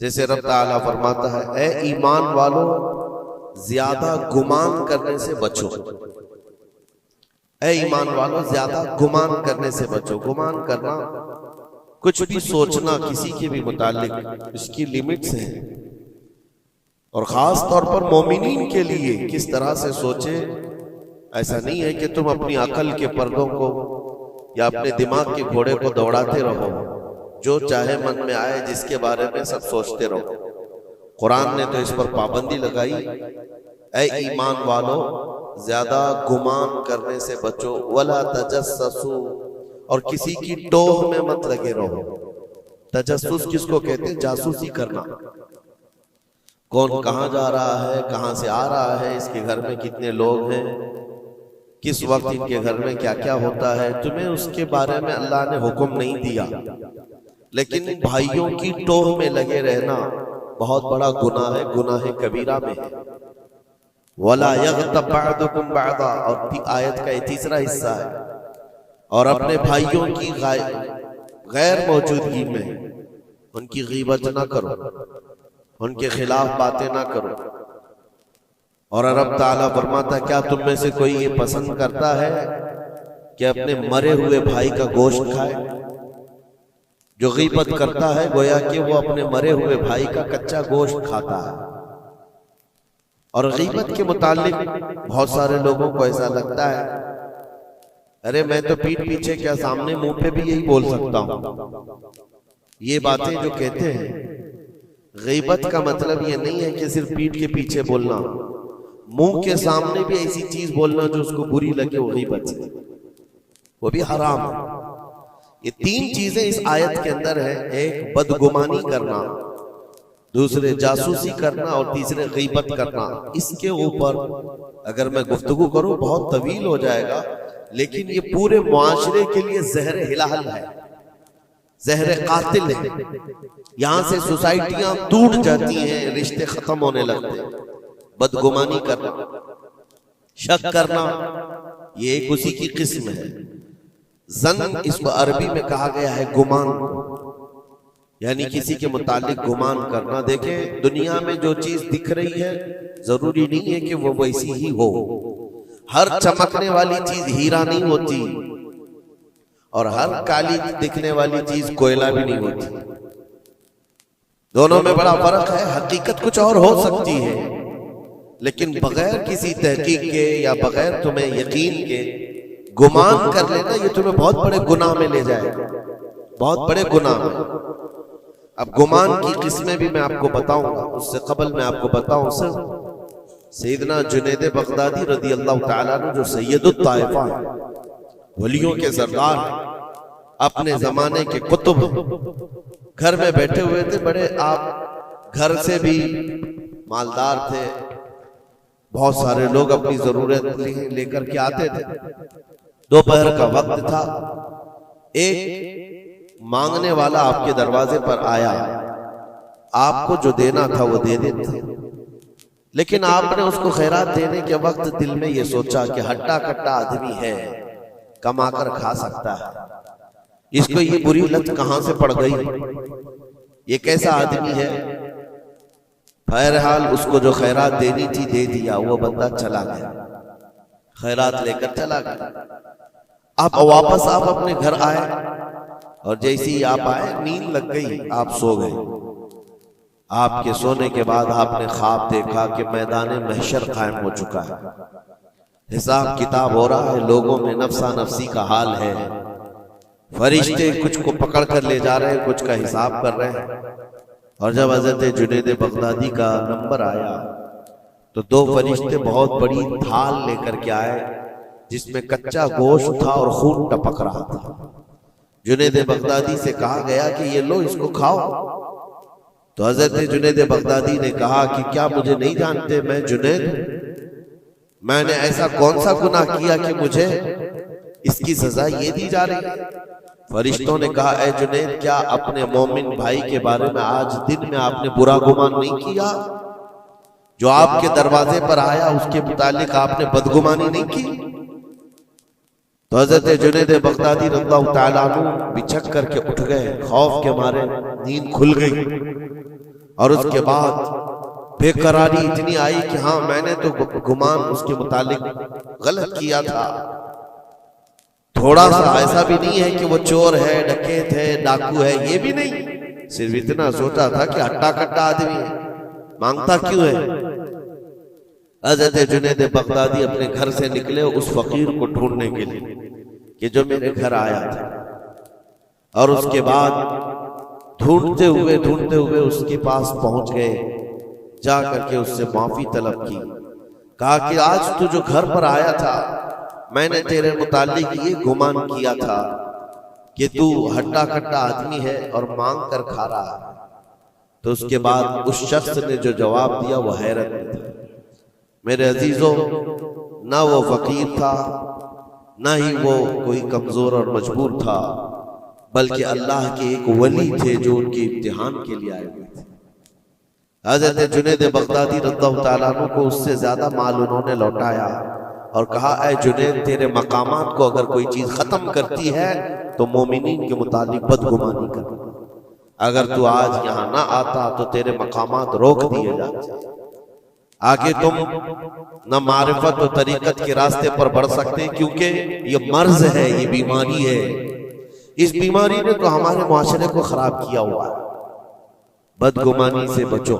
जैसे रब ताला फरमाता है, ए ईमान वालों ज्यादा गुमान करने से बचो। ए ईमान वालों ज्यादा गुमान करने से बचो। गुमान करना, कुछ भी सोचना किसी के भी मुतालिक, इसकी लिमिट्स हैं। और खास तौर पर मोमिनीन के लिए किस तरह से सोचे। ऐसा नहीं है कि तुम अपनी अकल के पर्दों को या अपने दिमाग के घोड़े को दौड़ाते रहो, जो चाहे मन में आए जिसके बारे में सब सोचते रहो। कुरान ने तो इस पर पाबंदी लगाई, ऐ ईमान वालों ज्यादा गुमान करने से बचो, वला तजस्ससु, और किसी की टोह में मत लगे रहो। तजस्सुस किसको कहते हैं? जासूसी करना। कौन कहां जा रहा है, कहां से आ रहा है, इसके घर में कितने लोग हैं, किस वक्त इनके घर में क्या क्या होता है, तुम्हें उसके बारे में अल्लाह ने हुक्म नहीं दिया। लेकिन भाइयों की टोह में लगे रहना बहुत बड़ा गुनाह है, गुनाह कबीरा में है। वला यग़्तब बअदुकुम बअदा, और आयत का तीसरा हिस्सा है, और अपने भाइयों की गैर मौजूदगी में उनकी गीबत ना करो, उनके खिलाफ बातें ना करो। और रब ताला फरमाता, क्या तुम में से कोई ये पसंद करता है कि अपने मरे हुए भाई का गोश्त खाए? जो गीबत करता है गोया कि वो अपने मरे हुए भाई का कच्चा गोश्त खाता है। और गीबत के मुतालिक बहुत सारे लोगों को ऐसा लगता है, अरे मैं तो पीठ पीछे क्या सामने मुंह पे भी यही बोल सकता हूं। ये बातें जो कहते हैं, गीबत का मतलब ये नहीं है कि सिर्फ पीठ के पीछे बोलना, मुंह के सामने भी ऐसी चीज बोलना जो उसको बुरी लगे, वो गीबत है, वो भी हराम है। ये तीन चीजें इस आयत के अंदर है। एक बदगुमानी करना, दूसरे जासूसी करना, और तीसरे गीबत करना। इसके ऊपर अगर मैं गुफ्तगू करूं बहुत तवील हो जाएगा, लेकिन ये पूरे मुआशरे के लिए जहर हिलाल है, जहर कातिल है। यहां से सोसाइटियां टूट जाती हैं, रिश्ते खत्म होने लगते हैं। बदगुमानी करना, शक करना, ये एक उसी की किस्म है। जन इसको अरबी में कहा गया है गुमान, यानी किसी के मुतालिक गुमान करना। देखें, दुनिया में जो चीज दिख रही है जरूरी नहीं है कि वो वैसी ही हो। हर चमकने वाली चीज हीरा नहीं होती, और हर काली दिखने वाली चीज कोयला भी नहीं होती। दोनों में बड़ा फर्क है। हकीकत कुछ और हो सकती है, लेकिन बगैर किसी तहकीक के या बगैर तुम्हें यकीन के गुमान कर लेना, ये तुम्हें बहुत बड़े गुनाह में ले जाएगा, बहुत बड़े गुनाह में। अब गुमान की किस्में भी मैं आपको बताऊंगा, उससे कबल मैं आपको बताऊं सिर्फ सैयदना जुनैद बगदादी रदी अल्लाह ताला अन्हु, जो सैयदुत ताइफा है, वलियों के सरदार, अपने जमाने के कुतुब, घर में बैठे हुए थे। बड़े आप घर से भी मालदार थे, बहुत सारे लोग अपनी जरूरत लेकर के आते थे। दोपहर का वक्त था, एक मांगने वाला आपके दरवाजे पर आया। आपको जो देना था वो दे देते, लेकिन आपने उसको खैरात देने के वक्त दिल में ये सोचा कि हट्टा कट्टा आदमी है, कमाकर खा सकता है, इसको ये बुरी लत कहां से पड़ गई, ये कैसा आदमी है। बहरहाल उसको जो खैरात देनी थी दे दिया, वो बंदा चला गया, खैरात लेकर चला गया। आप वापस आप अपने घर आए, और जैसे ही आप आए नींद लग गई, आप सो गए। आपके सोने के बाद आपने ख्वाब देखा कि मैदान महशर कायम हो चुका है, हिसाब किताब हो रहा है, लोगों में नफसा नफसी का हाल है, फरिश्ते कुछ को पकड़ कर ले जा रहे हैं, कुछ का हिसाब कर रहे हैं। और जब हजरत जुनैद बगदादी का नंबर आया तो दो फरिश्ते बहुत बड़ी थाल लेकर के आए, जिसमें कच्चा गोश्त था और खून टपक रहा था। जुनैद बगदादी से कहा गया कि ये लो, इसको खाओ। तो हजरत जुनैद बगदादी ने कहा कि क्या मुझे नहीं जानते, मैं जुनैद, मैंने ऐसा कौन सा गुनाह किया कि मुझे इसकी सजा ये दी जा रही है। फरिश्तों ने कहा, ए जुनैद, क्या अपने मोमिन भाई के बारे में आज दिन में आपने बुरा गुमान नहीं किया? जो आपके दरवाजे पर आया उसके मुतालिक आपने बदगुमानी नहीं की? तो हजरत जुनैद बगदादी रज़ियल्लाहु ताला अन्हु बिछक करके उठ गए, खौफ के मारे नींद खुल गई। और उसके बाद बेकरारी इतनी आई कि हाँ मैंने तो गुमान उसके मुतालिक गलत किया था। थोड़ा सा ऐसा भी नहीं है कि वो चोर है, डकैत है, डाकू है, ये भी नहीं, सिर्फ इतना सोचा था कि हट्टा कट्टा आदमी है, मांगता क्यों है। हज़रत जुनैद बगदादी अपने घर से निकले उस फकीर को ढूंढने के लिए कि जो मेरे घर आया था, और उसके बाद ढूंढते हुए उसके पास पहुंच गए। जा करके उससे माफी तलब की, कहा कि आज तू जो घर पर आया था मैंने तेरे मुतालिक ये गुमान किया था कि तू हट्टा कट्टा आदमी है और मांग कर खा रहा है। तो उसके बाद उस शख्स ने जो जवाब दिया वो हैरत में था। मेरे अजीजों, ना वो फकीर था, ना ही वो कोई कमजोर और मजबूर था, बल्कि अल्लाह के एक वली थे जो उनके इम्तिहान के लिए आए हुए थे। हज़रत जुनैद बगदादी रज़ियल्लाहु ताला अन्हु को उससे ज्यादा माल उन्होंने लौटाया और कहा, ऐ जुनैद, तेरे मकामात को अगर कोई चीज खत्म करती है तो मोमिनीन के मुतालिक बदगुमानी कर। अगर तू आज यहाँ ना आता तो तेरे मकामात रोक दिए जाते, आगे तुम न मारिफत और तरीकत के रास्ते पर बढ़ सकते, क्योंकि ये मर्ज है, ये बीमारी है। इस बीमारी ने तो हमारे मुआशरे को खराब किया हुआ है। बदगुमानी से बचो।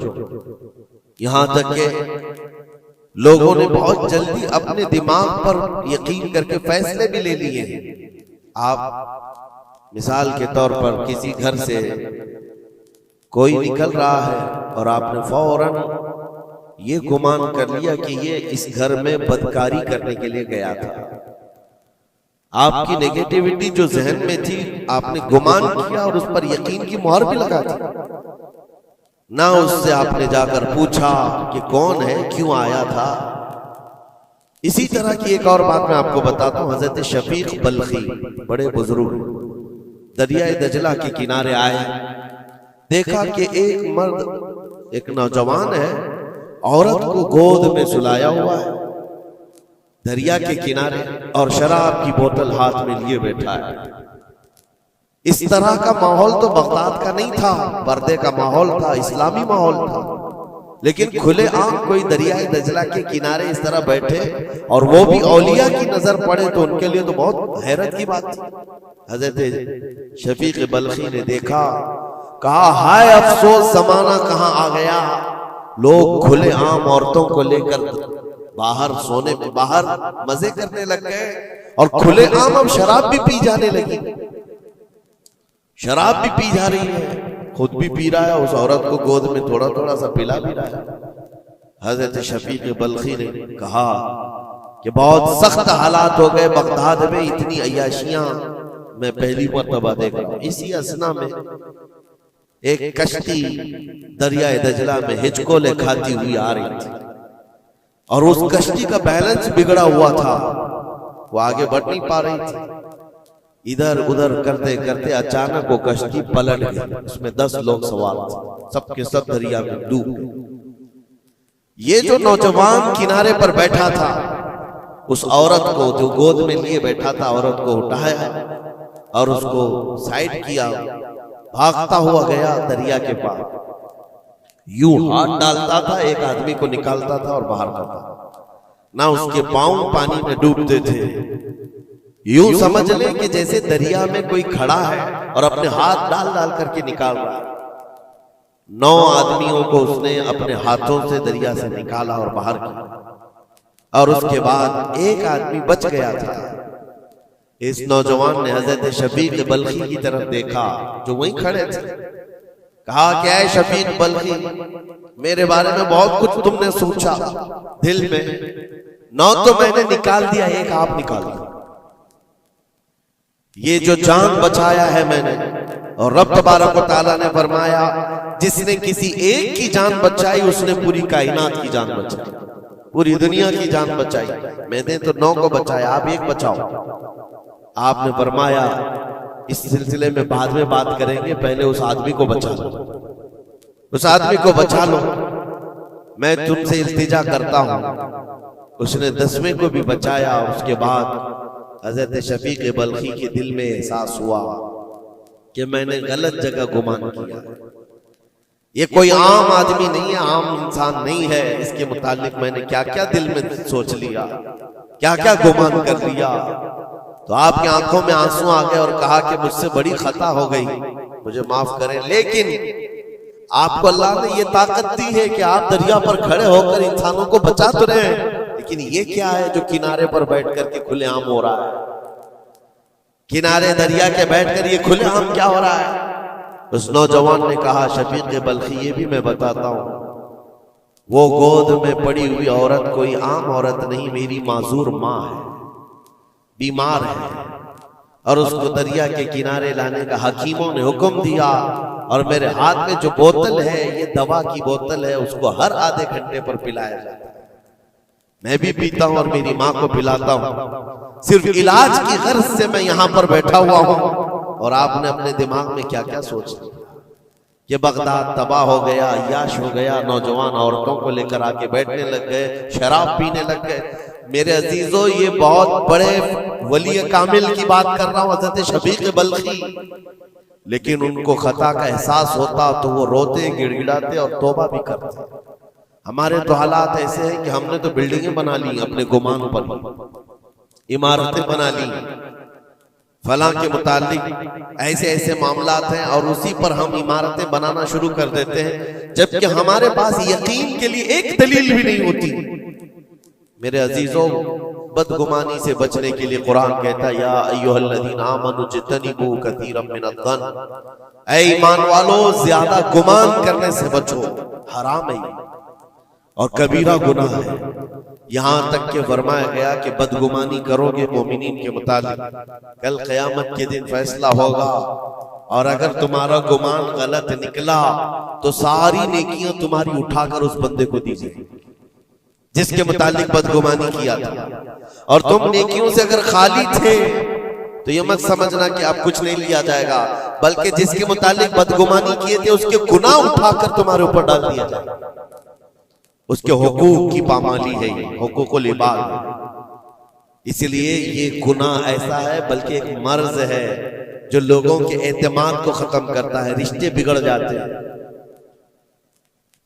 यहां तक के लोगों ने बहुत जल्दी अपने दिमाग पर यकीन करके फैसले भी ले लिए हैं। आप मिसाल के तौर पर किसी घर से कोई निकल रहा है और आपने फौरन ये गुमान कर लिया कि ये इस घर में बदकारी करने के लिए गया था। आपकी नेगेटिविटी जो जहन में थी आपने गुमान किया और उस पर यकीन की मोहर भी लगा दी। ना उससे आपने जाकर पूछा कि कौन है, क्यों आया था। इसी तरह की एक और बात मैं आपको बताता हूं। हजरत शफीक बल्खी बड़े बुजुर्ग दरियाए दजला के किनारे आए, देखा कि एक मर्द, एक नौजवान है, औरत को गोद में सुलाया हुआ है दरिया के किनारे और शराब की बोतल हाथ में लिए बैठा है। इस तरह का माहौल तो बगदाद का नहीं था, पर्दे का माहौल था, इस्लामी माहौल था। लेकिन खुले आम कोई दरियाए दजला के किनारे इस तरह बैठे और वो भी औलिया की नजर पड़े तो उनके लिए तो बहुत हैरत की बात थी। हजरत शफीक बल्खी ने देखा, कहा, हाय अफसोस, जमाना कहां आ गया। लोग खुले आम औरतों को लेकर बाहर सोने में बाहर मजे करने लग गए और खुले आम अब शराब भी पी जाने लगी। शराब भी पी जा रही है, खुद भी पी रहा है, उस औरत को गोद में थोड़ा थोड़ा सा पिला भी रहा है। हजरत शफीक बल्खी ने कहा कि बहुत सख्त हालात हो गए बगदाद में, इतनी अय्याशियां मैं पहली मर्तबा देख रहा हूं। इसी असना में एक कश्ती दरियाए दजला में हिचकोले खाती हुई आ रही थी और उस कश्ती का बैलेंस बिगड़ा हुआ था, वो आगे बढ़ नहीं पा रही थी। इधर उधर करते करते अचानक वो कश्ती पलट गई, उसमें 10 लोग सवार थे, सबके सब दरिया में डूब गए। ये जो नौजवान किनारे पर बैठा था, उस औरत को जो गोद में लिए बैठा था, औरत को उठाया और उसको साइड किया, भागता हुआ गया दरिया के पार। यूं हाथ डालता था, एक आदमी को निकालता था और बाहर करता, ना उसके पांव पानी में डूबते थे। यूं समझ ले कि जैसे दरिया में कोई खड़ा है और अपने हाथ डाल डाल करके निकाल रहा है। 9 आदमियों को उसने अपने हाथों से दरिया से निकाला और बाहर किया और उसके बाद एक आदमी बच गया था। इस नौजवान ने हजरत शफीक बल्खी की तरफ देखा जो वहीं खड़े थे, कहा, क्या है शफीक बल्खी, मेरे बारे में बहुत कुछ तुमने सोचा दिल में, 9 तो मैंने निकाल दिया, एक आप निकाल दिया। ये जो जान बचाया है मैंने, और रब तबारक व तआला ने फरमाया जिसने किसी एक की जान बचाई उसने पूरी कायनात की जान बचाई, पूरी दुनिया की जान बचाई। मैंने तो 9 को बचाया, आप एक बचाओ। आपने फरमाया इस सिलसिले में बाद में बात करेंगे, पहले उस आदमी को बचा लो, उस आदमी को बचा लो, मैं तुमसे इल्तिजा करता हूं। उसने 10वें को भी बचाया। उसके बाद हजरत शफीक बल्खी के दिल में एहसास हुआ कि मैंने गलत जगह गुमान किया, ये कोई आम आदमी नहीं है, आम इंसान नहीं है। इसके मुतालिक मैंने क्या क्या दिल में सोच लिया, क्या क्या गुमान कर लिया। तो आपकी आंखों में आंसू आ गए और कहा कि मुझसे बड़ी खता हो गई, मुझे माफ करें। लेकिन आपको अल्लाह ने ये ताकत दी है कि आप दरिया पर खड़े होकर इंसानों को बचा तो रहे हैं, लेकिन ये क्या है जो किनारे पर बैठ करके खुलेआम हो रहा है? किनारे दरिया के बैठकर ये खुलेआम क्या हो रहा है? उस नौजवान ने कहा, शफीक बल्खी, ये भी मैं बताता हूं, वो गोद में पड़ी हुई औरत कोई आम औरत नहीं, मेरी माजूर माँ है, बीमार है, और उसको दरिया के किनारे लाने का हकीमों ने हुक्म दिया। और मेरे हाथ में जो बोतल है ये दवा की बोतल है, उसको हर आधे घंटे पर पिलाया जाता है। मैं भी पीता हूं और मेरी माँ को पिलाता हूं। सिर्फ इलाज की गर्ज से मैं यहां पर बैठा हुआ हूं। और आपने अपने दिमाग में क्या क्या सोच लिया कि बगदाद तबाह हो गया, अय्याश हो गया, नौजवान औरतों को लेकर आके बैठने लग गए, शराब पीने लग गए। मेरे अजीजों, ये बहुत बड़े वली कामिल की बात कर रहा हूं, हज़रत शफीक बल्खी। लेकिन उनको खता का एहसास होता तो वो रोते, गिड़गिड़ाते और तौबा भी करते। हमारे तो हालात ऐसे हैं कि हमने तो बिल्डिंगें बना ली अपने गुमान पर, इमारतें बना ली, फलां के मुतालिक ऐसे ऐसे मामलात हैं, और उसी पर हम इमारतें बनाना शुरू कर देते हैं, जबकि हमारे पास यकीन के लिए एक दलील भी नहीं होती। मेरे अजीजों, बदगुमानी से बचने के लिए कुरान कहता है, या अय्युहल्लज़ीना आमनू इज्तनिबू कसीरम मिनज़्ज़न, ऐ ईमान वालों, ज्यादा गुमान करने से बचो, हराम है और कबीरा गुनाह है। यहां तक के फरमाया गया कि बदगुमानी करोगे मोमिनीन के मुतालिक, कल क़यामत के दिन फैसला होगा, और अगर तुम्हारा गुमान गलत निकला तो सारी नेकियां तुम्हारी उठाकर उस बंदे को दी जाएगी जिसके मुतालिक बदगुमानी किया था। और तुम नेकियों से अगर खाली थे तो ये मत समझना कि अब कुछ नहीं लिया जाएगा, बल्कि जिसके मुतालिक बदगुमानी किए थे उसके गुनाह उठाकर तुम्हारे ऊपर डाल दिया जाएगा। उसके हुकूक की पामाली है, ये हुकूकुल इबाद। इसलिए ये गुनाह ऐसा है, बल्कि एक मर्ज है जो लोगों के एतमाद को खत्म करता है, रिश्ते बिगड़ जाते हैं।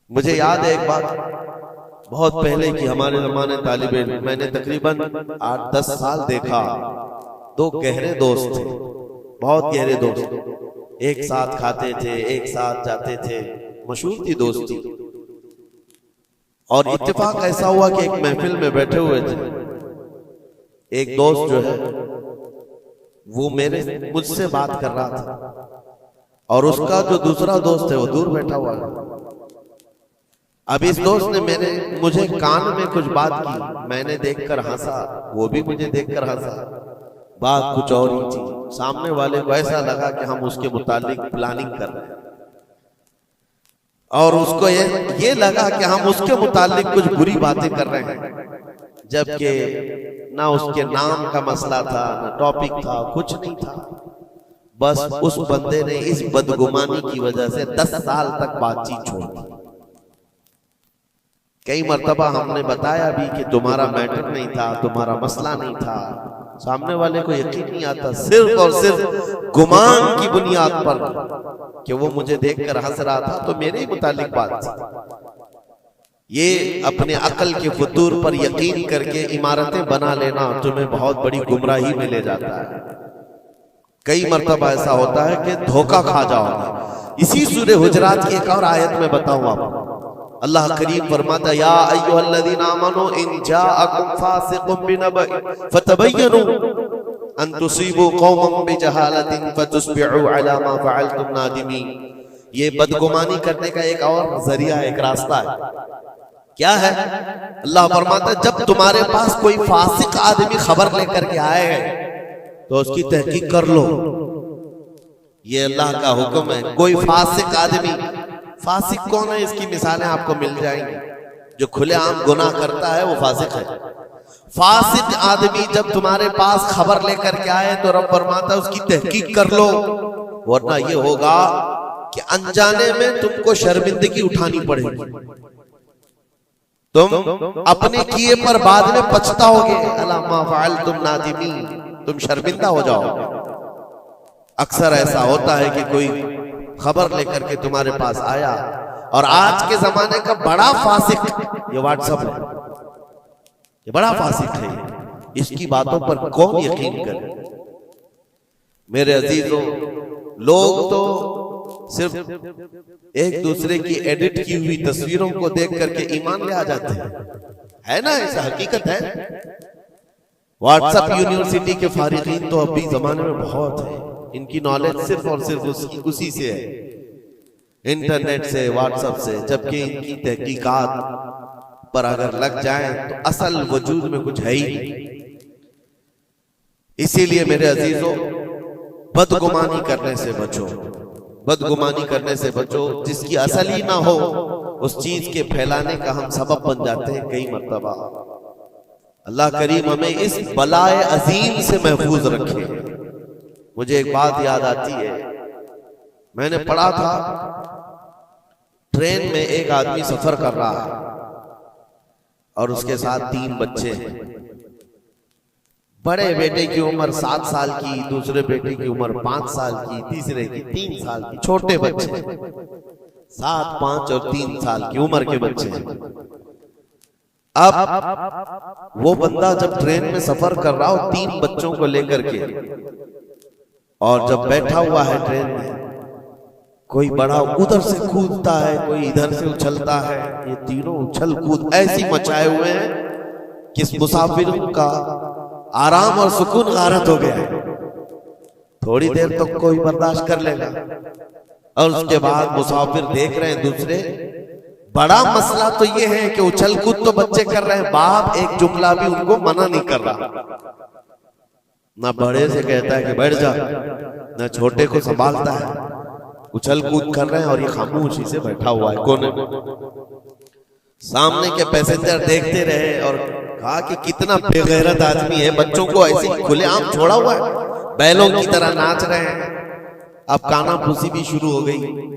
मुझे याद है एक बात बहुत पहले की, हमारे जमाने तालिब इल्म, मैंने तकरीबन 8-10 साल देखा, दो गहरे दोस्त थे, बहुत गहरे दोस्त, एक साथ खाते थे, एक साथ जाते थे, मशहूर थी दोस्ती। और इत्तेफाक ऐसा हुआ कि एक महफिल में बैठे हुए थे, एक दोस्त जो है वो मुझसे बात कर रहा था, और उसका जो दूसरा दोस्त है वो दूर बैठा हुआ है। अब इस दोस्त ने मुझे कान में कुछ बात की, मैंने देखकर हंसा, वो भी मुझे देखकर हंसा, बात कुछ और ही थी। सामने वाले को ऐसा लगा कि हम उसके मुतालिक प्लानिंग कर रहे हैं, और उसको ये लगा कि हम उसके मुतालिक कुछ बुरी बातें कर रहे हैं, जबकि ना उसके नाम का मसला था, ना टॉपिक था, कुछ नहीं था। बस उस बंदे ने इस बदगुमानी की वजह से 10 साल तक बातचीत छोड़ दी। कई मर्तबा हमने बताया भी कि तुम्हारा मैटर नहीं था, तुम्हारा मसला नहीं था, सामने वाले को यकीन नहीं आता, सिर्फ और सिर्फ गुमान की बुनियाद पर कि वो मुझे देखकर हंस रहा था तो मेरे ही मुतालिक बात थी। ये अपने अकल के फतूर पर यकीन करके इमारतें बना लेना तुम्हें बहुत बड़ी गुमराही में ले जाता है। कई मर्तबा ऐसा होता है कि धोखा खा जाओगे। इसी सूरह हुजरात की एक और आयत में बताऊं आपको, अल्लाह करीम फरमाता, या अय्युहल्लज़ीना आमनू इन जाअकुम फासिकुम बिनबइन फतबय्यनु अन तुसीबू कौमन बिजहालतिन फतुस्बिहू अला मा फअलतुम नादिमीन। ये बदगुमानी करने का एक और जरिया है, एक रास्ता है। क्या है? अल्लाह फरमाता, जब तुम्हारे पास कोई फासिक आदमी खबर लेकर के आए तो उसकी तहकीक कर लो। ये अल्लाह का हुक्म है। कोई फासिक आदमी, फासिक कौन है इसकी मिसालें आपको मिल जाएंगी। जो खुलेआम गुनाह करता है वो फासिक है। फासिक आदमी जब तुम्हारे पास खबर लेकर के आए तो रब फरमाता उसकी तहकीक कर लो, वरना ये होगा कि अनजाने में तुमको शर्मिंदगी उठानी पड़ेगी, तुम अपने किए पर बाद में पछताओगे। अला मा फअलतुम नादिमीन, तुम शर्मिंदा हो जाओगे। अक्सर ऐसा होता है कि कोई खबर लेकर के तुम्हारे पास आया और आज के जमाने का बड़ा फासिक ये व्हाट्सएप है, ये बड़ा फासिक है। इसकी बातों पर कौन यकीन करे? मेरे अजीजों, लोग तो सिर्फ एक दूसरे की एडिट की हुई तस्वीरों को देख करके ईमान ले आ जाते हैं, है ना? ऐसा हकीकत है। व्हाट्सएप यूनिवर्सिटी के फारिगीन तो अभी जमाने में बहुत है, इनकी नॉलेज सिर्फ और सिर्फ उसी से है, इंटरनेट से, व्हाट्सएप से। जबकि इनकी तहकीकात पर अगर लग जाए तो असल वजूद में कुछ है ही नहीं। इसीलिए मेरे अजीजों, बदगुमानी करने से बचो, बदगुमानी करने से बचो। जिसकी असल ही ना हो उस चीज के फैलाने का हम सबब बन जाते हैं कई मर्तबा। अल्लाह करीम हमें इस बलाए अजीम से महफूज रखे। मुझे एक बात याद आती है, मैंने पढ़ा था ट्रेन में एक आदमी सफर कर रहा है और उसके साथ 3 बच्चे हैं। बड़े बेटे की उम्र 7 साल की, दूसरे बेटे की उम्र 5 साल की, तीसरे की 3 साल की। छोटे बच्चे 7, 5 और 3 साल की उम्र के बच्चे हैं। अब वो बंदा जब ट्रेन में सफर कर रहा हो 3 बच्चों को लेकर के, और जब बैठा हुआ है ट्रेन में, कोई बड़ा उधर से कूदता है, कोई इधर से उछलता है। ये तीनों उछल कूद ऐसी मचाए हुए हैं कि इस मुसाफिरों का आराम और सुकून गारत हो गया है। थोड़ी देर तक तो कोई बर्दाश्त कर लेगा, और उसके बाद मुसाफिर देख रहे हैं दूसरे। बड़ा मसला तो ये है कि उछल कूद तो बच्चे कर रहे हैं, बाप एक जुमला भी उनको मना नहीं कर रहा। ना बड़े से कहता है कि बैठ जा, ना छोटे को संभालता है। उछल कूद कर रहे हैं और ये खामोशी से बैठा हुआ है कोने में। सामने के पैसेंजर देखते रहे और कहा कि कितना बेगैरत आदमी है, बच्चों को ऐसे खुलेआम छोड़ा हुआ है, बैलों की तरह नाच रहे हैं। अब कानाफूसी भी शुरू हो गई।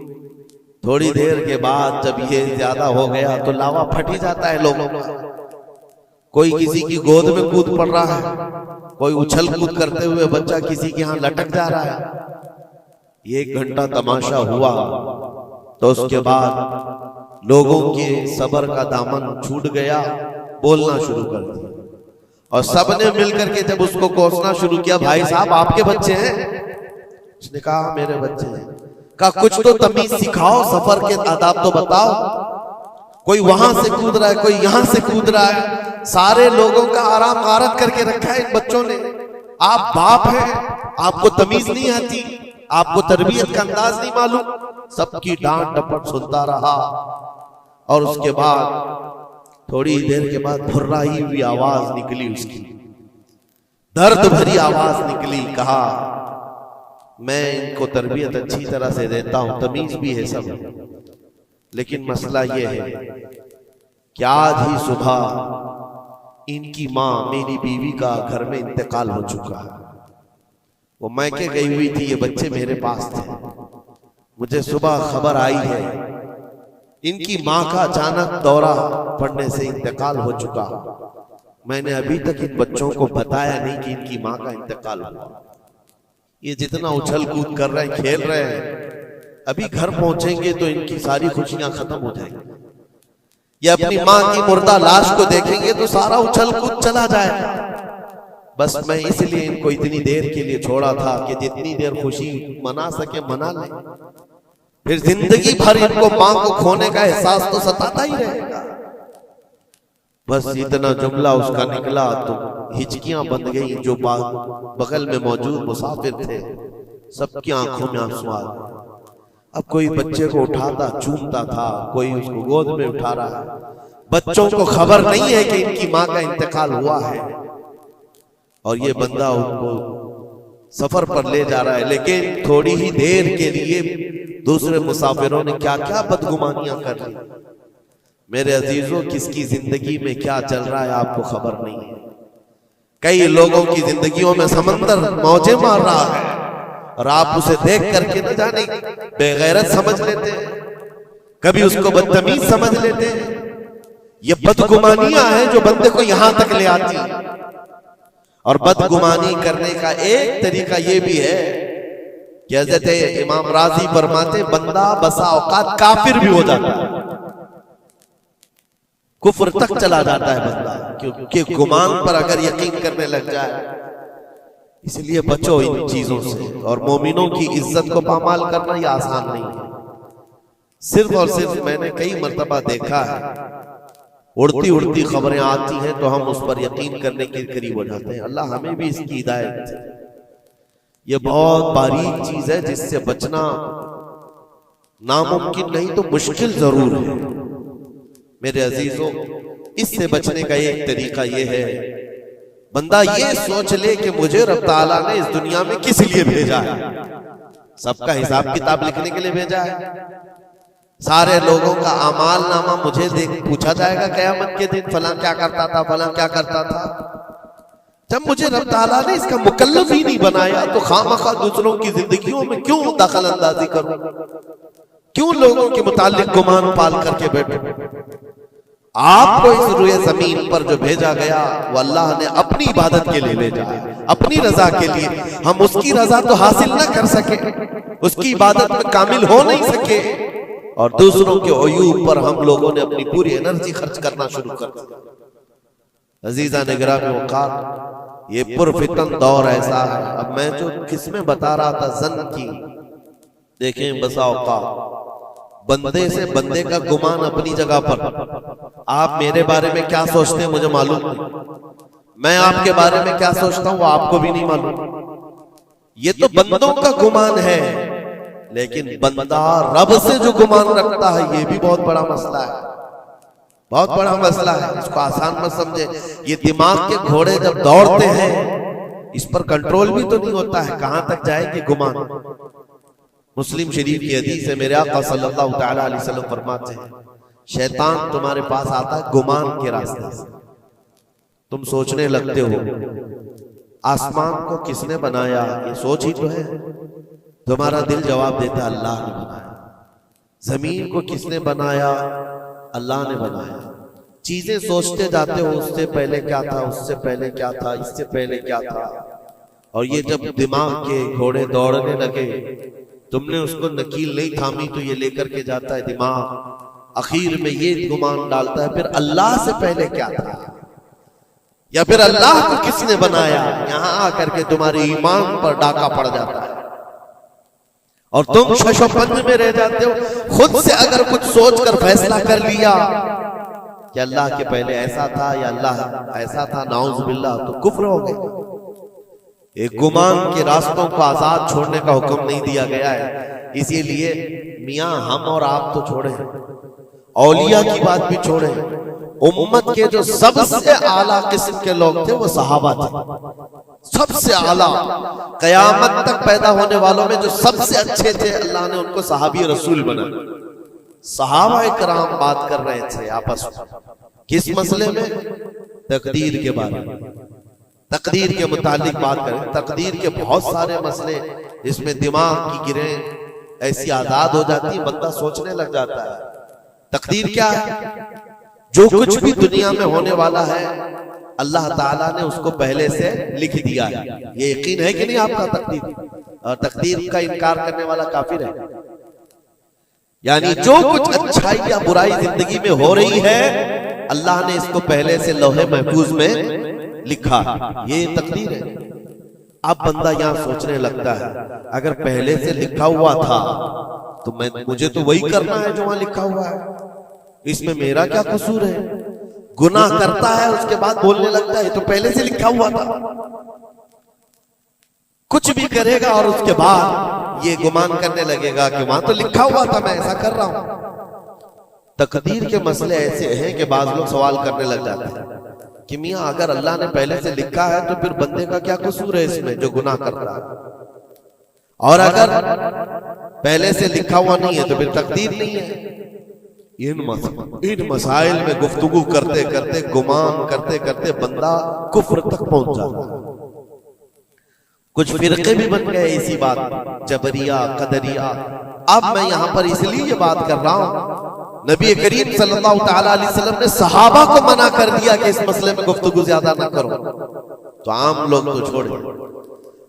थोड़ी देर के बाद जब ये ज्यादा हो गया तो लावा फट ही जाता है लोगों का। कोई किसी की गोद में कूद पड़ रहा है, कोई उछल कूद करते हुए बच्चा किसी के यहाँ लटक जा रहा है। 1 घंटा तमाशा हुआ तो उसके बाद लोगों के सब्र का दामन छूट गया, बोलना शुरू कर दिया। और सबने मिलकर के जब उसको कोसना शुरू किया, भाई साहब आपके बच्चे हैं? उसने कहा मेरे बच्चे हैं। कहा कुछ तो तमीज सिखाओ, सफर के आदाब तो बताओ। कोई वहां से कूद रहा है, कोई यहां से कूद रहा है, सारे लोगों का आराम गारत करके रखा है इन बच्चों ने। आप बाप हैं, आपको तमीज नहीं आती, आपको तरबियत का अंदाज नहीं मालूम। सबकी डांट डपट सुनता रहा और उसके बाद थोड़ी देर के बाद फुर्राई हुई आवाज निकली उसकी, दर्द भरी आवाज निकली। कहा मैं इनको तरबियत अच्छी तरह से देता हूं, तमीज भी है सब, लेकिन मसला ये है कि आज ही सुबह इनकी माँ मेरी बीवी का घर में इंतकाल हो चुका है। वो मैके गई हुई थी, ये बच्चे मेरे पास थे। मुझे सुबह खबर आई है इनकी माँ का अचानक दौरा पड़ने से इंतकाल हो चुका। मैंने अभी तक इन बच्चों को बताया नहीं कि इनकी माँ का इंतकाल हुआ। ये जितना उछल कूद कर रहे हैं, खेल रहे हैं, अभी घर पहुंचेंगे तो इनकी सारी खुशियां खत्म हो जाएंगी। ये अपनी माँ की मुर्दा लाश को देखेंगे तो सारा उछल कूद चला जाएगा। बस मैं इसलिए इनको इतनी देर के लिए छोड़ा था कि जितनी देर खुशी मना सके मना ले, फिर जिंदगी भर इनको माँ को खोने का एहसास तो सताता ही रहेगा। बस इतना जुमला उसका निकला तो हिचकियां बंद गई। जो बगल में मौजूद मुसाफिर थे सबकी आंखों में आंसू आ गए। अब कोई बच्चे को उठाता चूमता था, कोई उसको गोद में उठा रहा है। बच्चों को खबर नहीं है कि इनकी माँ का इंतकाल हुआ है और ये बंदा उनको सफर पर ले जा रहा है। लेकिन थोड़ी ही देर के लिए दूसरे मुसाफिरों ने क्या क्या बदगुमानियां कर ली। मेरे अजीजों, किसकी जिंदगी में क्या चल रहा है आपको खबर नहीं है। कई लोगों की जिंदगियों में समंदर मौजें मार रहा है और आप उसे देख करके न जाने बेगैरत समझ लेते हैं, कभी उसको बदतमीज समझ लेते हैं। ये बदगुमानियां हैं जो बंदे को यहां तक ले आती है। और बदगुमानी करने का एक तरीका ये भी है कि हज़रत इमाम राजी फरमाते बंदा बसा औकात काफिर भी हो जाता है, कुफ्र तक चला जाता है बंदा, क्योंकि गुमान पर अगर यकीन करने लग जाए। इसलिए बचो इन चीजों से। और मोमिनों की इज्जत को पामाल करना यह आसान नहीं है। सिर्फ और सिर्फ मैंने कई मर्तबा देखा है, उड़ती उड़ती खबरें आती हैं तो हम उस पर यकीन करने के करीब हो जाते हैं। अल्लाह हमें भी इसकी हिदायत दे। ये बहुत बारीक चीज है जिससे बचना नामुमकिन नहीं तो मुश्किल जरूर है। मेरे अजीजों, इससे बचने का एक तरीका यह है, बंदा ये सोच ले कि मुझे रब ताला ने इस दुनिया में किस लिए भेजा है। सबका हिसाब किताब लिखने के लिए भेजा है। सारे लोगों का अमाल नामा मुझे पूछा जाएगा क़यामत के दिन, फलां क्या करता था, फलां क्या करता था। जब मुझे रब ताला ने इसका मुकल्लफ ही नहीं बनाया तो खामखा दूसरों की जिंदगियों में क्यों दखल अंदाजी करूं, क्यों लोगों के मुतालिक गुमान पाल करके बैठूं। आपको इस रुए जमीन पर जो भेजा गया वो अल्लाह ने अपनी इबादत के लिए भेजा है, अपनी रजा के लिए। हम उसकी रजा तो हासिल ना कर सके, उसकी इबादत में कामिल हो नहीं सके, और दूसरों के अयूब पर हम लोगों ने अपनी पूरी एनर्जी खर्च करना शुरू कर दिया। अजीजा निगरानी वक़ार, ये पुरफितन दौर ऐसा है। अब मैं जो किसमें बता रहा था जन की, देखें बसा औकात बंदे से बंदे का गुमान अपनी जगह पर। आप मेरे बारे में क्या सोचते हैं मुझे मालूम नहीं, मैं आपके बारे में क्या सोचता हूं वो आपको भी नहीं मालूम। ये तो बंदों का गुमान है, लेकिन बंदा रब से जो गुमान रखता है ये भी बहुत बड़ा मसला है, बहुत बड़ा मसला है। इसको आसान मत समझे। ये दिमाग के घोड़े जब दौड़ते हैं इस पर कंट्रोल भी तो नहीं होता है, कहां तक जाएंगे गुमान। मुस्लिम शरीफ की हदीस है, मेरे आका सल्लल्लाहु तआला अलैहि वसल्लम फरमाते हैं, शैतान तुम्हारे पास आता है गुमान के रास्ते से। तुम सोचने लगते हो आसमान को किसने बनाया, ये सोच ही तो है। तुम्हारा दिल जवाब देता है अल्लाह ने बनाया। जमीन को किसने बनाया, अल्लाह ने बनाया। चीजें सोचते जाते हो, उससे पहले क्या था, उससे पहले क्या था, इससे पहले क्या था। और ये जब दिमाग के घोड़े दौड़ने लगे, तुमने उसको नकील नहीं थामी तो ये लेकर के जाता है दिमाग। आखिर में ये गुमान डालता है फिर अल्लाह से पहले क्या था, या फिर अल्लाह को किसने बनाया। यहां आकर के तुम्हारे ईमान पर डाका पड़ जाता है और तुम शशोपंज में रह जाते हो। खुद से अगर कुछ सोचकर फैसला कर लिया कि अल्लाह के पहले ऐसा था या अल्लाह ऐसा था, नाउज़ बिल्लाह, तो कुफ्र हो गया। एक गुमान के रास्तों को आजाद छोड़ने का हुक्म नहीं दिया गया है। इसीलिए मियां हम और आप तो छोड़े, औलिया की बात भी छोड़े, उम्मत के जो सबसे आला किस्म के लोग थे वो सहाबा थे। सबसे आला, कयामत तक पैदा होने वालों में जो सबसे अच्छे थे अल्लाह ने उनको सहाबी रसूल बनाया। सहाबा इकराम बात कर रहे थे आपस में, किस मसले में, तकदीर के बारे में, तकदीर के मुतालिक बात करें। तकदीर के बहुत सारे मसले, इसमें दिमाग की गिरें ऐसी आजाद हो जाती है, बंदा सोचने लग जाता है। तकदीर क्या है, जो कुछ भी दुनिया में होने वाला है अल्लाह ताला ने उसको पहले से लिख दिया है। ये यकीन है कि नहीं आपका तकदीर? और तकदीर का इनकार करने वाला काफिर है। यानी जो कुछ अच्छाई या बुराई जिंदगी में हो रही है अल्लाह ने इसको पहले से लौहे महफूज में लिखा, ये तकदीर है। अब बंदा यहां सोचने लगता है अगर पहले से लिखा हुआ था तो मुझे तो वही करना है जो वहां लिखा हुआ है, इसमें मेरा क्या कसूर है। गुनाह करता है उसके बाद बोलने लगता है तो पहले से लिखा हुआ था। कुछ भी करेगा और उसके बाद ये गुमान करने लगेगा कि वहां तो लिखा हुआ था, मैं ऐसा कर रहा हूं। तकदीर के मसले ऐसे हैं कि बाज लोग सवाल करने लग जाते हैं कि मियां अगर अल्लाह ने पहले से लिखा है तो फिर बंदे का क्या कसूर है इसमें जो गुनाह कर रहा है, और अगर पहले से लिखा हुआ नहीं है तो फिर तकदीर नहीं है। इन मसाइल में गुफ्तगू करते करते, गुमान करते करते बंदा कुफ्र तक पहुंच जाता है। कुछ फिरके भी बन गए इसी बात, जबरिया, कदरिया। अब मैं यहां पर इसलिए ये बात कर रहा हूं, नबी करीम सल्लल्लाहु तआला अलैहि वसल्लम ने सहाबा को मना कर दिया कि इस मसले में गुफ्तगू ज्यादा ना करो, तो आम लोग तो छोड़े।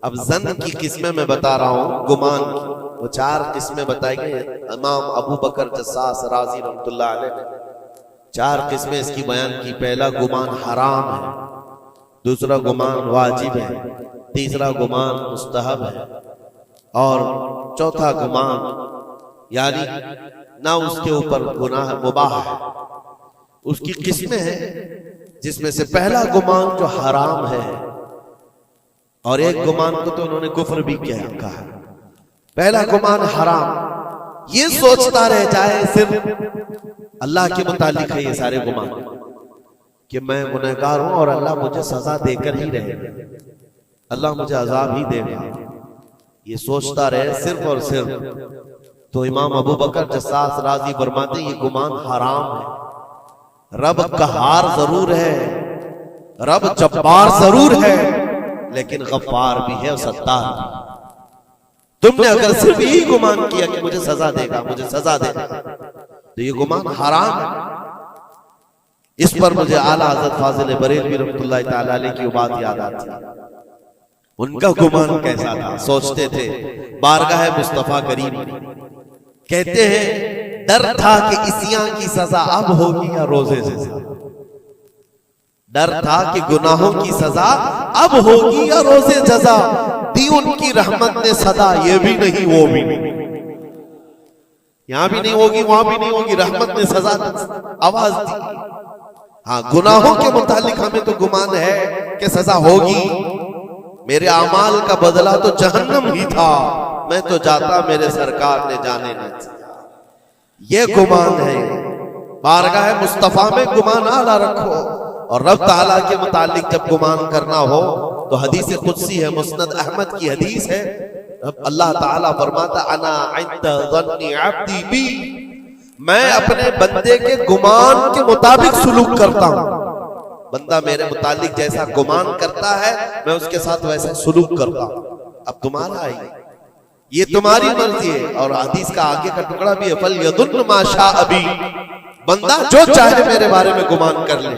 अब जन की किस्में मैं बता रहा हूं, गुमान की वो 4 किस्में बताई गई। इमाम अबू बकर जस्सास राजी रहमतुल्लाह अलैह ने 4 किस्में इसकी बयान की। पहला गुमान हराम है, दूसरा गुमान वाजिब है, तीसरा गुमान मुस्तहब है और चौथा गुमान यानी ना उसके ऊपर गुनाह मुबाह है। उसकी किस्में हैं जिसमें से पहला गुमान जो हराम है और एक गुमान को तो उन्होंने कुफ्र भी कहा है। पहला गुमान हराम, ये सोचता रह जाए सिर्फ अल्लाह के मुतालिक है ये सारे गुमान कि मैं गुनहगार हूं और अल्लाह मुझे सजा देकर ही रहेगा, अल्लाह मुझे अजाब ही देगा, ये सोचता रहे सिर्फ और सिर्फ। तो इमाम अबू बकर जस्सास राजी फरमाते ये गुमान हराम है। रब कहार जरूर है, रब जब्बार जरूर है, लेकिन गफ्फार भी है और सत्तार भी। तुमने अगर सिर्फ यही गुमान किया कि मुझे सजा देगा, मुझे सजा देगा, तो ये गुमान हराम है। इस पर मुझे आला हज़रत फाजिल बरेलवी रहमतुल्लाह तआला अलैह की बात याद आती है। उनका गुमान कैसा था? सोचते थे बारगाह मुस्तफा करीम, कहते हैं डर था कि इसियां की सजा अब होगी या रोजे से सजा। डर था कि गुनाहों की सजा अब होगी या रोजे जजा। दी उनकी रहमत ने सदा, ये भी नहीं वो भी नहीं, यहां भी नहीं होगी वहां भी नहीं होगी, रहमत ने सजा आवाज दी। हाँ, गुनाहों के मुतालिक हमें तो गुमान है कि सजा होगी। मेरे अमाल का बदला तो जहन्नम ही था, मैं तो जाता मेरे सरकार ने जाने न। ये गुमान है। बारगाह मुस्तफा में गुमान आला रखो और रब ताला के मुतालिक जब गुमान करना हो तो हदीस कुदसी है, मुस्नद अहमद की हदीस है। अल्लाह ताला फरमाता अना इंदा ज़न्नी अब्दी बी, मैं अपने बंदे के गुमान के मुताबिक सुलूक करता हूं। बंदा मेरे मुतालिक जैसा गुमान करता है मैं उसके साथ वैसा सुलूक करता हूं। अब तुम्हारा है, ये तुम्हारी मर्जी है। और हदीस का आगे का टुकड़ा भी है, फल यदुन मा शा अबी, बंदा जो चाहे मेरे बारे में गुमान कर ले।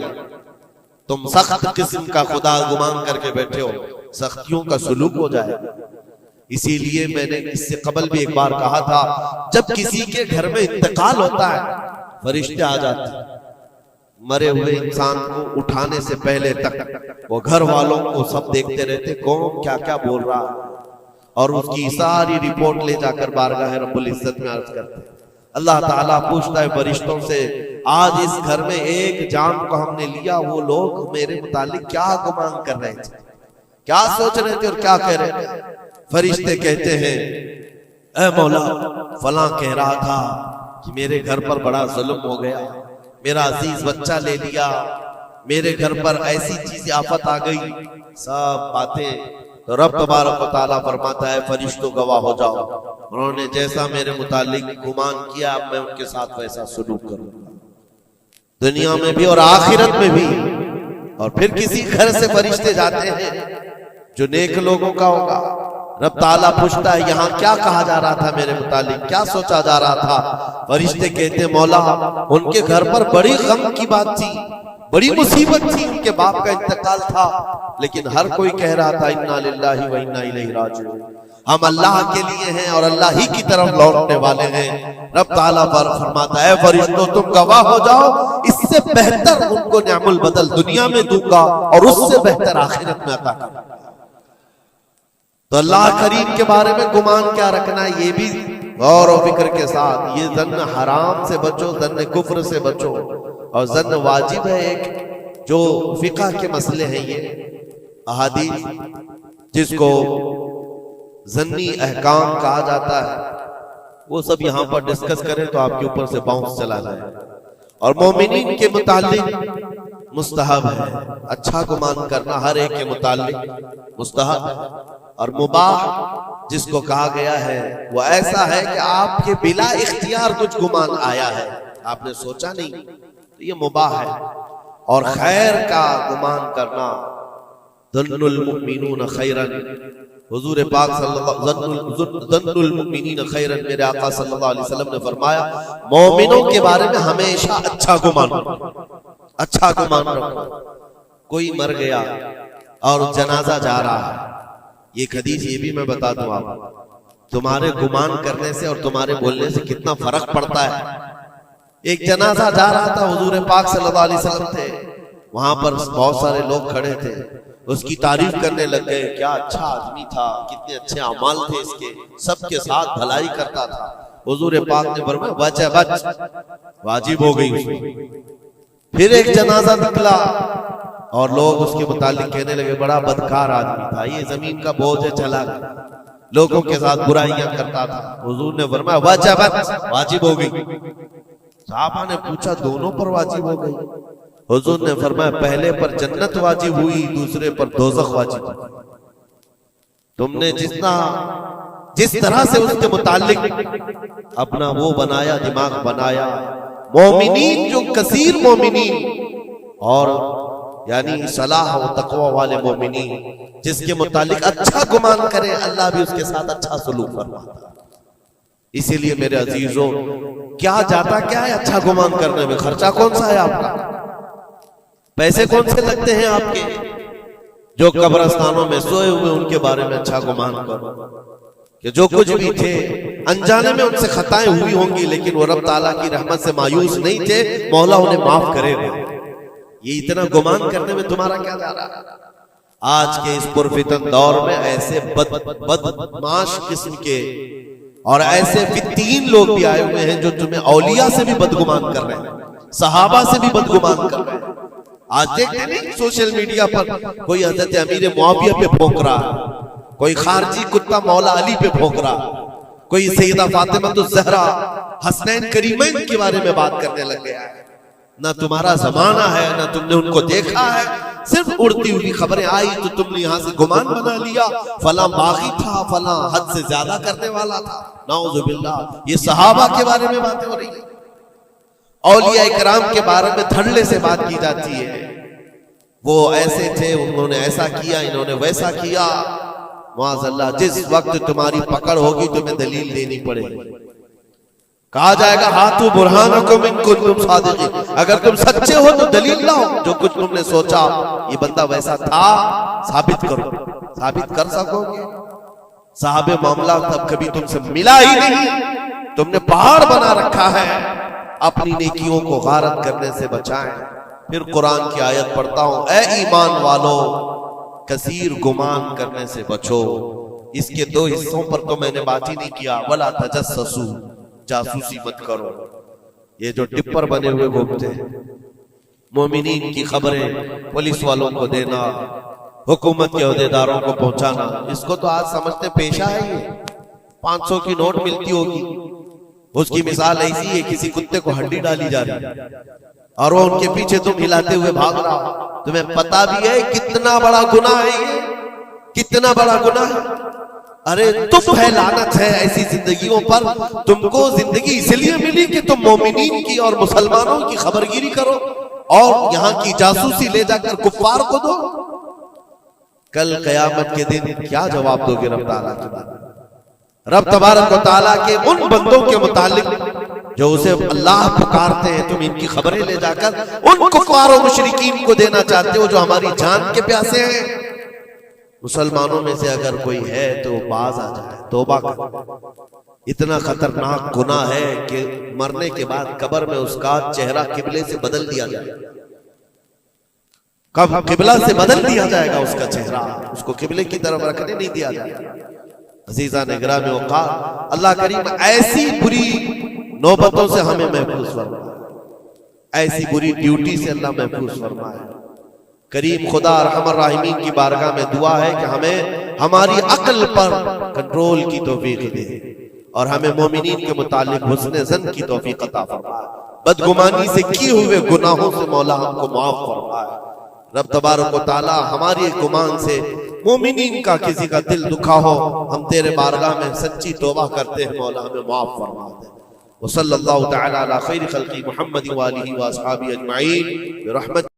तुम सख्त किस्म का खुदा गुमान करके बैठे हो, सख्तियों का सुलूक हो जाएगा। इसीलिए मैंने इससे कबल भी एक बार कहा था, जब किसी के घर में इंतकाल होता है फरिश्ते आ जाते हैं, मरे हुए इंसान को उठाने से पहले तक वो घर वालों को सब देखते रहते कौन क्या क्या बोल रहा है, और उसकी सारी रिपोर्ट ले जाकर बारगाह रब्बुल इज्जत में अर्ज करते हैं। अल्लाह ताला पूछता है फरिश्तों से, आज इस घर में एक जान को हमने लिया, वो लोग मेरे मुतालिक क्या गुमान कर रहे थे, क्या सोच रहे थे और क्या कह रहे थे? फरिश्ते कहते हैं, ऐ मौला फलां कह रहा था कि मेरे घर पर बड़ा जुल्म हो गया, मेरा अजीज बच्चा ले लिया, मेरे घर पर ऐसी चीज आफत आ गई, सब बातें। तो रब तबारक व तआला फरमाता है फरिश्तों गवाह हो जाओ, उन्होंने जैसा मेरे मुतालिक गुमान किया मैं उनके साथ वैसा सलूक करूंगा, दुनिया में भी और आखिरत में भी। और फिर किसी घर से फरिश्ते जाते हैं जो नेक लोगों का होगा, रब ताला पूछता है यहाँ क्या कहा जा रहा था मेरे मुतालिक, क्या सोचा जा रहा था? फरिश्ते कहते मौला उनके घर पर बड़ी गम की बात थी, बड़ी मुसीबत थी, उनके बाप का इंतकाल था, लेकिन हर कोई कह रहा था इन्ना लिल्लाहि व इन्ना इलैहि राजिऊन, हम अल्लाह के लिए हैं और अल्लाह ही की तरफ लौटने वाले हैं। रब ताला फरमाता है फरिश्तों तुम गवाह हो जाओ, इससे बेहतर उनको निअमुल बदल दुनिया में दूंगा और उससे बेहतर आखिरत में अता करूंगा। तो अल्लाह करीम के बारे में गुमान क्या रखना है, ये भी गौर और फिक्र के साथ। ये जन्न हराम से बचो, जन्न कुफ्र से बचो, और जन्न वाजिब है एक जो फिक़ह के मसले हैं, ये अहादीस जिसको जन्नी अहकाम कहा जाता है, वो सब यहाँ पर डिस्कस करें तो आपके ऊपर से बाउंस चला जाए। और मोमिनीन के मुतालिक मुस्तहब है, अच्छा गुमान करना हर एक के मुतालिक मुस्तहब है। और मुबाह जिसको कहा गया है वो ऐसा है कि आपके बिला इख्तियार कुछ गुमान आया है, आपने सोचा नहीं, तो ये मुबाह है। और खैर का गुमान करना, ज़न्नुल मुमिनीन खैरन, हुजूर पाक ज़न्नुल मुमिनीन खैरन, मेरे आका सल्लल्लाहु अलैहि वसल्लम ने फरमाया मोमिनों के बारे में हमेशा अच्छा गुमान रखो, अच्छा गुमान रखो। कोई मर गया और जनाजा जा रहा है, एक हदीस ये भी मैं बता दूं आप, तुम्हारे गुमान करने से और तुम्हारे बोलने से कितना फर्क पड़ता है। एक जनाजा जा रहा था, हुजूर पाक सल्लल्लाहु अलैहि वसल्लम थे, वहां पर बहुत सारे लोग खड़े थे, उसकी तारीफ करने लग गए, क्या अच्छा आदमी था, कितने अच्छे अमाल थे इसके, सबके साथ भलाई करता था। हुजूर पाक ने फरमाया बच है बच, वाजिब हो गई उसमें। फिर एक जनाजा निकला और लोग उसके मुतालिक कहने लगे बड़ा बदकार आदमी था, ये जमीन का बोझ है, चला गया, लोगों के साथ बुराइयां करता था। हुजूर ने फरमाया बच है बच, वाजिब हो गई। साहबा ने पूछा दोनों पर वाजिब हो गई? हुजूर ने फरमाया पहले पर जन्नत वाजिब हुई, दूसरे पर दोज़ख वाजिब हुई। तुमने जिस तरह से उसके मुतालिक अपना वो बनाया, दिमाग बनाया, मोमिनीन जो कसीर मोमिनीन और यानी सलाह व तकवा वाले मोमिनीन जिसके मुतालिक अच्छा गुमान करे, अल्लाह भी उसके साथ अच्छा सलूक फरमाता है। इसीलिए मेरे अजीजों, क्या जाता क्या है अच्छा गुमान करने में, खर्चा कौन सा है आपका, पैसे कौन से लगते हैं आपके? जो कब्रिस्तानों में सोए हुए उनके बारे में अच्छा गुमान करो कि जो कुछ भी थे अनजाने में उनसे खताएं हुई होंगी, लेकिन वो रब ताला की रहमत से मायूस नहीं थे, मौला उन्हें माफ करेगा। ये इतना गुमान करने में तुम्हारा क्या जा रहा है? आज के इस पुरफितन दौर में ऐसे बदमाश किस्म के और ऐसे फित्तीन लोग भी आए हुए हैं जो तुम्हें औलिया से भी बदगुमान कर रहे हैं, सहाबा से भी बदगुमान कर रहे हैं। आज देखते नहीं सोशल मीडिया पर कोई हजरत अमीर मुआविया पे भौंक रहा, कोई खारजी कुत्ता मौला अली पे भौंक रहा, कोई सैयदा फातिमा तो ज़हरा हसनैन करीमैन के बारे में बात करने लग गया है। ना तुम्हारा जमाना है, ना तुमने उनको देखा है, सिर्फ उड़ती हुई खबरें आई तो तुमने यहाँ से गुमान बना लिया, फला बागी था, फला हद से ज्यादा करने वाला था। नाउजुबिल्लाह, ये सहाबा के बारे में बातें हो रही है, औलिया इकराम के बारे में धड़ल्ले से बात की जाती है। वो ऐसे थे, उन्होंने ऐसा किया, इन्होंने वैसा किया। माज़अल्लाह, जिस वक्त तुम्हारी पकड़ होगी तुम्हें दलील देनी पड़ेगी। कहा जाएगा हाथू बुरहानकुम इन कुंतुम सादिकीन, अगर तुम सच्चे हो तो दलील लाओ, जो कुछ तुमने सोचा ये बंदा वैसा था साबित करो। साबित कर सकोगे? साहबे मामला तब कभी तुमसे मिला ही नहीं, तुमने पहाड़ बना रखा है। अपनी नेकियों को गारत करने से बचाएं। फिर कुरान की आयत पढ़ता हूं, ए ईमान वालों कसीर गुमान करने से बचो। इसके दो हिस्सों पर तो मैंने बात ही नहीं किया, वला तजस्ससू, जासूसी मत करो। ये जो टिप्पर बने हुए घूमते हैं, मोमिनीन की खबरें पुलिस वालों को देना, हुकूमत के अहदेदारों को पहुंचाना, इसको तो आज समझते पेशा है। ये 500 की नोट मिलती होगी, उसकी मिसाल ऐसी है, किसी कुत्ते को हड्डी डाली जा रही है और वो उनके पीछे तुम हिलाते हुए भाग रहा हो। तुम्हें पता भी है कितना बड़ा गुनाह है ये, कितना बड़ा गुनाह है। अरे तुम है, लानत है ऐसी जिंदगियों पर। तुमको जिंदगी इसलिए मिली कि तुम मोमिनीन की और मुसलमानों की खबरगिरी करो और यहाँ की जासूसी ले जाकर कुफ्फार को दो। कल कयामत के दिन क्या जवाब दोगे रब ताला के बारे में? रब तबारक व तआला के उन बंदों के मुतालिक जो उसे अल्लाह पुकारते हैं, तुम इनकी खबरें ले जाकर उन कुफ्फार और मुशरिकीन को देना चाहते हो जो हमारी जान के प्यासे हैं। मुसलमानों में से अगर कोई है तो बाज आ जाए, तौबा कर। इतना खतरनाक गुनाह है कि मरने के बाद कब्र में उसका चेहरा किबले से बदल दिया जाए। कब किबला से बदल दिया जाएगा उसका चेहरा, उसको किबले की तरफ रखने नहीं दिया जाएगा। अजीजा ने गिरामी औकात, अल्लाह करीम ऐसी बुरी नौबतों से हमें महफूज फरमाए, ऐसी बुरी ड्यूटी से अल्लाह महफूज फरमाए। करीम खुदा रहमान राहिमीन की बारगाह में दुआ है कि हमें हमारी अक्ल पर कंट्रोल की तौफीक दे और हमें मोमिनीन के मुतालिक हुस्न ज़न की तौफीक अता फरमाए। बदगुमानी से किए हुए गुनाहों से मौला हमको माफ फरमाए। रब तबारक व तआला हमारी गुमान से मोमिनीन का किसी का दिल दुखा हो, हम तेरे बारगाह में सच्ची तौबा करते हैं, मौला हमें माफ फरमा दे। व सल्लल्लाहु तआला अला खैर खल्क़ी मुहम्मद व आलिहि व अस्हाबिही अजमईन बिरहमत